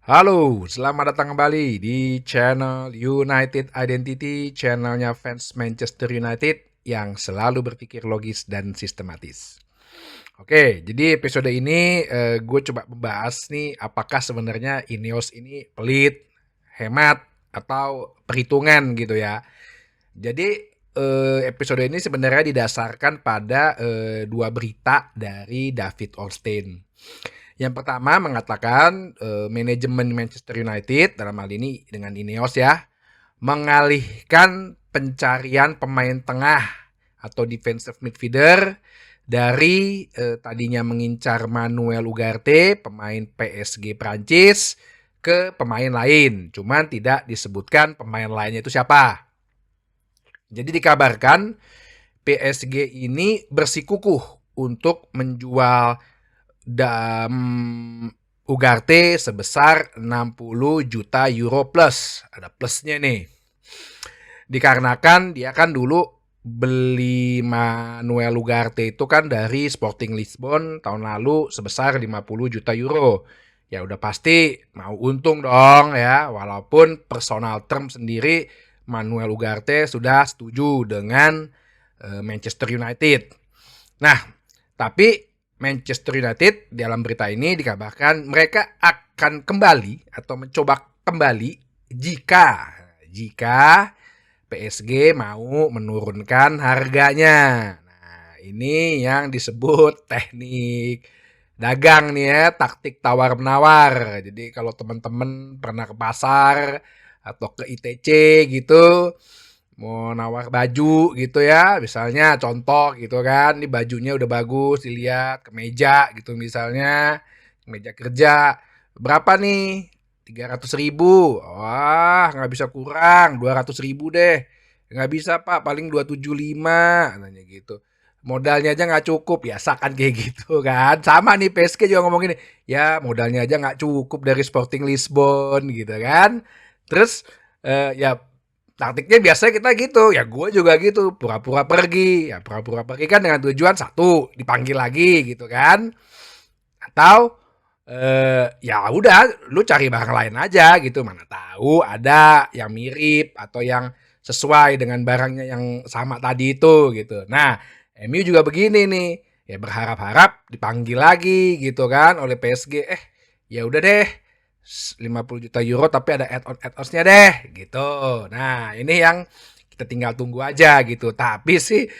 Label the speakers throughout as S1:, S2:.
S1: Halo, selamat datang kembali di channel United Identity, channelnya fans Manchester United yang selalu berpikir logis dan sistematis. Oke, jadi episode ini gue coba membahas nih apakah sebenarnya Ineos ini pelit, hemat, atau perhitungan gitu ya. Jadi episode ini sebenarnya didasarkan pada dua berita dari David Ornstein. Yang pertama mengatakan manajemen Manchester United dalam hal ini dengan Ineos ya mengalihkan pencarian pemain tengah atau defensive midfielder dari tadinya mengincar Manuel Ugarte, pemain PSG Prancis, ke pemain lain. Cuman tidak disebutkan pemain lainnya itu siapa. Jadi dikabarkan PSG ini bersikukuh untuk menjual Ugarte sebesar 60 juta euro plus. Ada plusnya nih. Dikarenakan dia kan dulu beli Manuel Ugarte itu kan dari Sporting Lisbon tahun lalu sebesar 50 juta euro. Ya udah pasti mau untung dong ya, walaupun personal term sendiri Manuel Ugarte sudah setuju dengan Manchester United. Nah, tapi Manchester United dalam berita ini dikabarkan mereka akan kembali atau mencoba kembali jika PSG mau menurunkan harganya. Nah, ini yang disebut teknik dagang nih ya, taktik tawar-menawar. Jadi kalau teman-teman pernah ke pasar atau ke ITC gitu, mau nawar baju gitu ya, misalnya contoh gitu kan, ini bajunya udah bagus dilihat, kemeja gitu misalnya, kemeja kerja, berapa nih? 300.000. Wah, nggak bisa kurang, 200.000 deh. Nggak bisa pak, paling 275, nanya gitu. Modalnya aja nggak cukup, biasa kan kayak gitu kan. Sama nih PSG juga ngomong gini, ya modalnya aja nggak cukup dari Sporting Lisbon gitu kan. Terus ya taktiknya biasanya kita gitu, ya gue juga gitu, pura-pura pergi. Ya pura-pura pergi kan dengan tujuan satu, dipanggil lagi gitu kan. Atau ya udah lu cari barang lain aja gitu, mana tahu ada yang mirip atau yang sesuai dengan barangnya yang sama tadi itu gitu. Nah, MU juga begini nih, ya berharap-harap dipanggil lagi gitu kan oleh PSG. Ya udah deh 50 juta euro tapi ada add-onsnya deh gitu. Nah, ini yang kita tinggal tunggu aja gitu. Tapi sih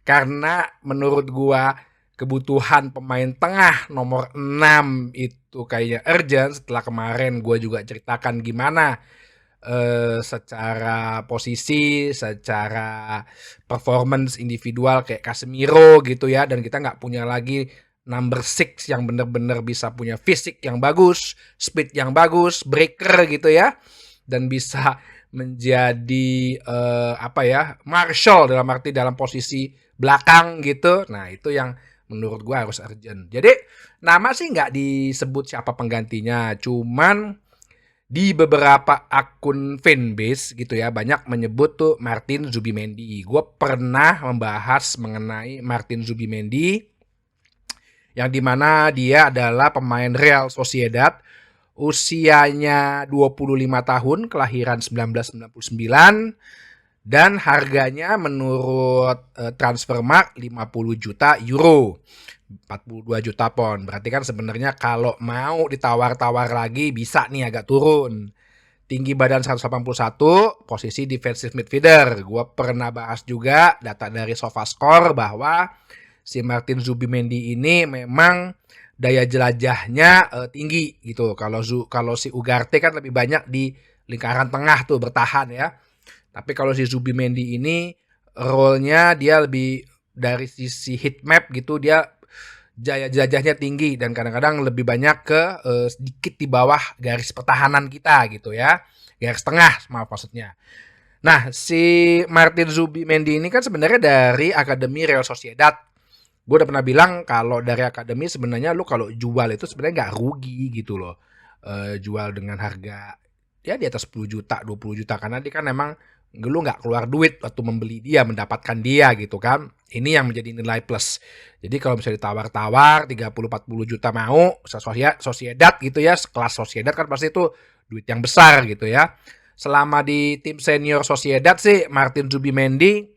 S1: karena menurut gua kebutuhan pemain tengah nomor 6 itu kayaknya urgent setelah kemarin gue juga ceritakan gimana secara posisi, secara performance individual kayak Casemiro gitu ya, dan kita nggak punya lagi number six yang bener-bener bisa punya fisik yang bagus, speed yang bagus, breaker gitu ya, dan bisa menjadi apa ya, Marshall dalam arti dalam posisi belakang gitu. Nah itu yang menurut gue harus urgent. Jadi nama sih nggak disebut siapa penggantinya, cuman di beberapa akun fanbase gitu ya banyak menyebut tuh Martin Zubimendi. Gue pernah membahas mengenai Martin Zubimendi yang dimana dia adalah pemain Real Sociedad, usianya 25 tahun, kelahiran 1999, dan harganya menurut Transfermarkt 50 juta euro. 42 juta pon. Berarti kan sebenarnya kalau mau ditawar-tawar lagi bisa nih agak turun. Tinggi badan 181, posisi defensive midfielder. Gue pernah bahas juga data dari SofaScore bahwa si Martin Zubimendi ini memang daya jelajahnya tinggi gitu. Kalau si Ugarte kan lebih banyak di lingkaran tengah tuh bertahan ya. Tapi kalau si Zubimendi ini role-nya dia lebih dari sisi heat map gitu, dia jajahnya tinggi dan kadang-kadang lebih banyak ke sedikit di bawah garis pertahanan kita gitu ya. Garis tengah maaf maksudnya. Nah, si Martin Zubimendi ini kan sebenarnya dari Akademi Real Sociedad. Gue udah pernah bilang kalau dari akademi sebenarnya lu kalau jual itu sebenarnya nggak rugi gitu loh. Jual dengan harga ya di atas 10 juta, 20 juta karena dia kan memang lu nggak keluar duit waktu membeli dia, mendapatkan dia gitu kan. Ini yang menjadi nilai plus. Jadi kalau misalnya ditawar-tawar 30-40 juta mau, Sociedad gitu ya, kelas Sociedad kan pasti itu duit yang besar gitu ya. Selama di tim senior Sociedad sih, Martin Zubimendi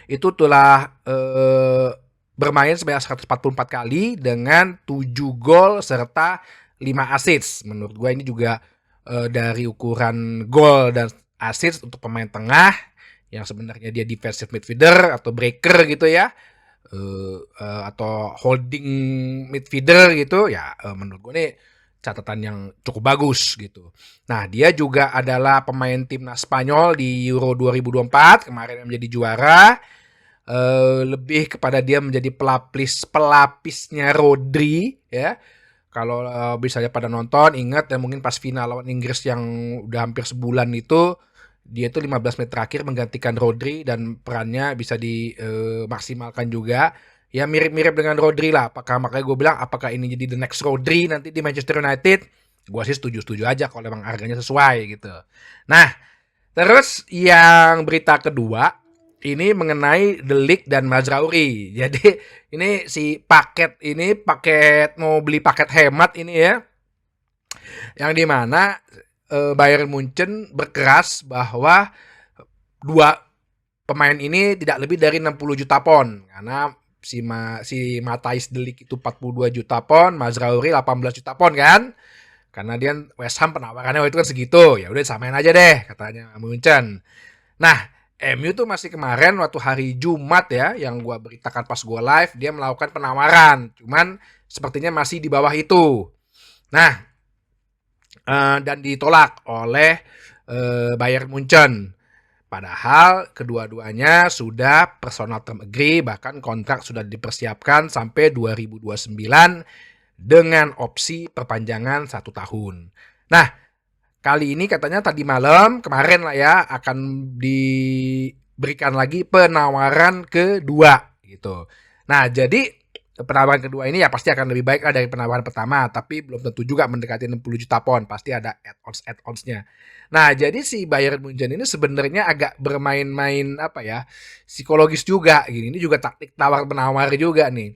S1: itu telah bermain sebanyak 144 kali dengan 7 gol serta 5 assist. Menurut gue ini juga dari ukuran gol dan assist untuk pemain tengah yang sebenarnya dia defensive midfielder atau breaker gitu ya, atau holding midfielder gitu ya, menurut gue nih catatan yang cukup bagus gitu. Nah, dia juga adalah pemain timnas Spanyol di Euro 2024 kemarin yang menjadi juara. Lebih kepada dia menjadi pelapisnya Rodri ya. Kalau misalnya pada nonton ingat ya, mungkin pas final lawan Inggris yang udah hampir sebulan itu, dia tuh 15 menit terakhir menggantikan Rodri dan perannya bisa dimaksimalkan juga. Ya mirip-mirip dengan Rodri lah. Makanya gue bilang apakah ini jadi the next Rodri nanti di Manchester United? Gue sih setuju-setuju aja kalau emang harganya sesuai gitu. Nah, terus yang berita kedua ini mengenai The Ligt dan Mazraoui. Jadi ini si paket mau beli paket hemat ini ya, yang dimana Bayern Munchen berkeras bahwa dua pemain ini tidak lebih dari 60 juta pon, karena si Matthijs De Ligt itu 42 juta pon, Mazraoui 18 juta pon kan. Karena dia West Ham penawarannya waktu itu kan segitu. Ya udah samain aja deh katanya Munchen. Nah, MU tuh masih kemarin waktu hari Jumat ya, yang gua beritakan pas gua live, dia melakukan penawaran. Cuman sepertinya masih di bawah itu. Nah, dan ditolak oleh Bayern Munchen. Padahal kedua-duanya sudah personal term agree, bahkan kontrak sudah dipersiapkan sampai 2029 dengan opsi perpanjangan 1 tahun. Nah, kali ini katanya tadi malam, kemarin lah ya, akan diberikan lagi penawaran kedua gitu. Nah, jadi penawaran kedua ini ya pasti akan lebih baik lah dari penawaran pertama, tapi belum tentu juga mendekati 60 juta pon, pasti ada add-ons-nya. Nah, jadi si Bayern Munchen ini sebenarnya agak bermain-main apa ya, psikologis juga gini. Ini juga taktik tawar-menawar juga nih.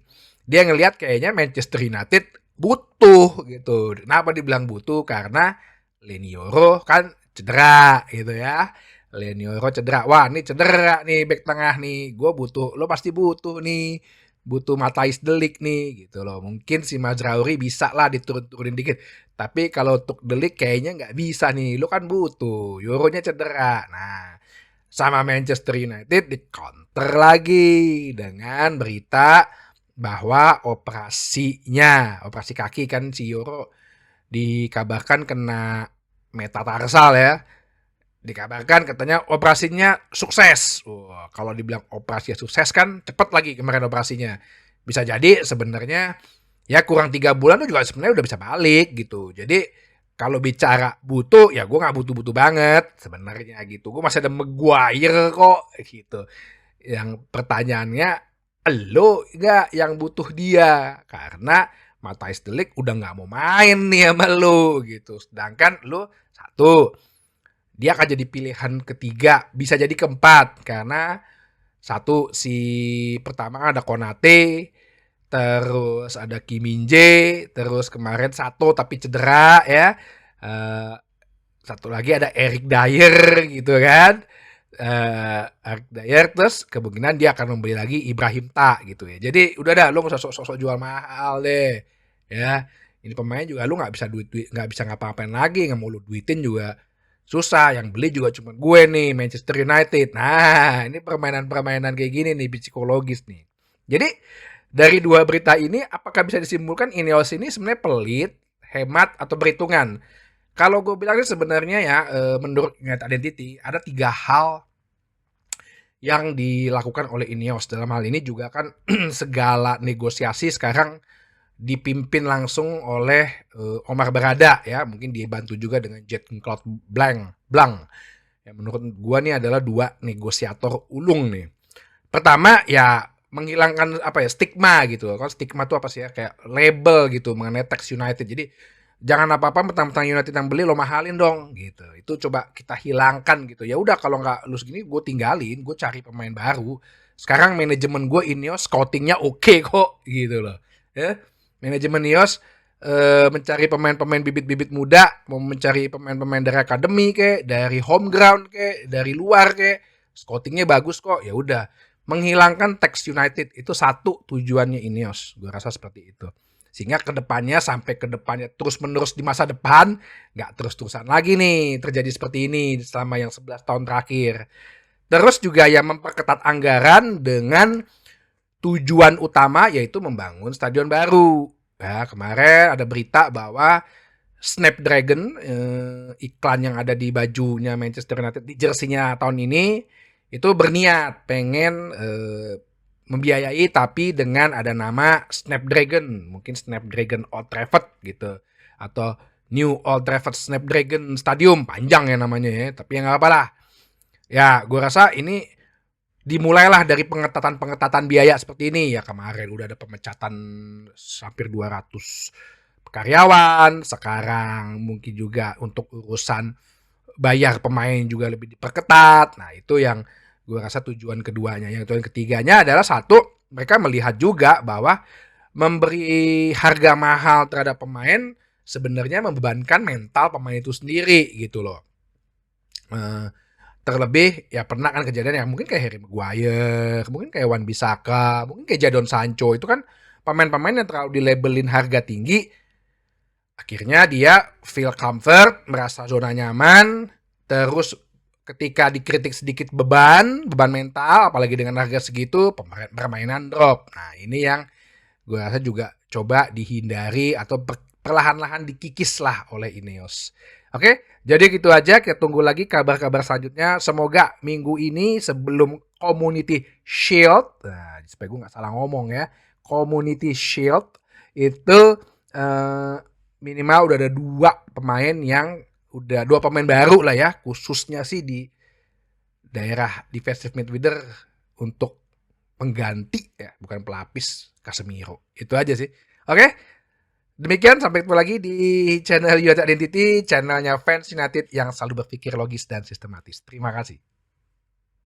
S1: Dia ngelihat kayaknya Manchester United butuh gitu. Kenapa dibilang butuh? Karena Lenioro kan cedera gitu ya. Lenioro cedera. Wah, ini cedera nih back tengah nih. Gue butuh, lo pasti butuh nih. Butuh Matthijs De Ligt nih gitu loh. Mungkin si Mazraoui bisa lah diturun-turunin dikit. Tapi kalau untuk De Ligt kayaknya nggak bisa nih. Lo kan butuh. Euronya cedera. Nah, sama Manchester United di counter lagi dengan berita bahwa operasi kaki kan si Euro dikabarkan kena metatarsal ya. Dikabarkan katanya operasinya sukses. Kalau dibilang operasi sukses kan cepet lagi kemarin operasinya. Bisa jadi sebenarnya ya kurang 3 bulan tuh juga sebenarnya udah bisa balik gitu. Jadi kalau bicara butuh ya gue nggak butuh-butuh banget sebenarnya gitu. Gue masih ada Maguire kok gitu. Yang pertanyaannya, lo nggak yang butuh dia? Karena Matthijs De Ligt udah nggak mau main nih sama lo gitu. Sedangkan lo satu, dia akan jadi pilihan ketiga, bisa jadi keempat karena satu si pertama ada Konate, terus ada Kim Min-jae, terus kemarin satu tapi cedera ya. Satu lagi ada Eric Dier gitu kan. Eric Dier, terus kemungkinan dia akan membeli lagi Ibrahim Ta gitu ya. Jadi udah dah, lu nggak usah sok-sok jual mahal deh ya. Ini pemain juga lu nggak bisa nggak bisa ngapa-ngapain lagi, nggak mau lu duitin juga susah. Yang beli juga cuma gue nih, Manchester United. Nah, ini permainan-permainan kayak gini nih, psikologis nih. Jadi dari dua berita ini, apakah bisa disimpulkan Ineos ini sebenarnya pelit, hemat, atau berhitungan? Kalau gue bilangnya sebenarnya ya, menurut United Identity ada 3 hal yang dilakukan oleh Ineos. Dalam hal ini juga kan segala negosiasi sekarang dipimpin langsung oleh Omar Berada ya. Mungkin dibantu juga dengan Jean-Claude Blanc. Ya, menurut gue nih adalah 2 negosiator ulung nih. Pertama ya menghilangkan apa ya, stigma gitu. Kan stigma itu apa sih ya, kayak label gitu mengenai Tex United. Jadi Jangan apa-apa mentang-mentang United yang beli lo mahalin dong gitu. Itu coba kita hilangkan gitu. Ya udah kalau nggak lu segini gue tinggalin, gue cari pemain baru. Sekarang manajemen gue Ineos scoutingnya oke kok gitu loh. Ya. Manajemen Ineos mencari pemain-pemain bibit-bibit muda, mau mencari pemain-pemain dari akademi kek, dari home ground kek, dari luar kek. Scoutingnya bagus kok. Ya udah, menghilangkan teks United itu satu tujuannya Ineos. Gue rasa seperti itu. Sehingga kedepannya sampai kedepannya terus menerus di masa depan nggak terus-terusan lagi nih terjadi seperti ini selama yang 11 tahun terakhir. Terus juga ya memperketat anggaran dengan tujuan utama yaitu membangun stadion baru. Ya, kemarin ada berita bahwa Snapdragon iklan yang ada di bajunya Manchester United di jersinya tahun ini itu berniat pengen membiayai tapi dengan ada nama Snapdragon, mungkin Snapdragon Old Trafford gitu atau New Old Trafford Snapdragon Stadium, panjang ya namanya ya, tapi ya nggak apa lah. Ya, gue rasa ini dimulailah dari pengetatan-pengetatan biaya seperti ini. Ya kemarin udah ada pemecatan hampir 200 karyawan, sekarang mungkin juga untuk urusan bayar pemain juga lebih diperketat. Nah, itu yang gue rasa tujuan keduanya. Yang tujuan ketiganya adalah satu, mereka melihat juga bahwa memberi harga mahal terhadap pemain sebenarnya membebankan mental pemain itu sendiri gitu loh. Terlebih ya pernah kan kejadian yang mungkin kayak Harry Maguire, mungkin kayak Wan Bissaka, mungkin kayak Jadon Sancho, itu kan pemain-pemain yang terlalu dilabelin harga tinggi, akhirnya dia feel comfort, merasa zona nyaman, terus ketika dikritik sedikit beban mental, apalagi dengan harga segitu, permainan drop. Nah, ini yang gue rasa juga coba dihindari atau perlahan-lahan dikikis lah oleh Ineos. Oke, jadi gitu aja. Kita tunggu lagi kabar-kabar selanjutnya. Semoga minggu ini sebelum Community Shield, nah, supaya gue nggak salah ngomong ya, Community Shield itu minimal udah ada dua pemain baru lah ya, khususnya sih di daerah defensive midfielder untuk pengganti ya, bukan pelapis Casemiro. Itu aja sih. Oke. Demikian, sampai ketemu lagi di channel United Identity, channelnya fans United yang selalu berpikir logis dan sistematis. Terima kasih.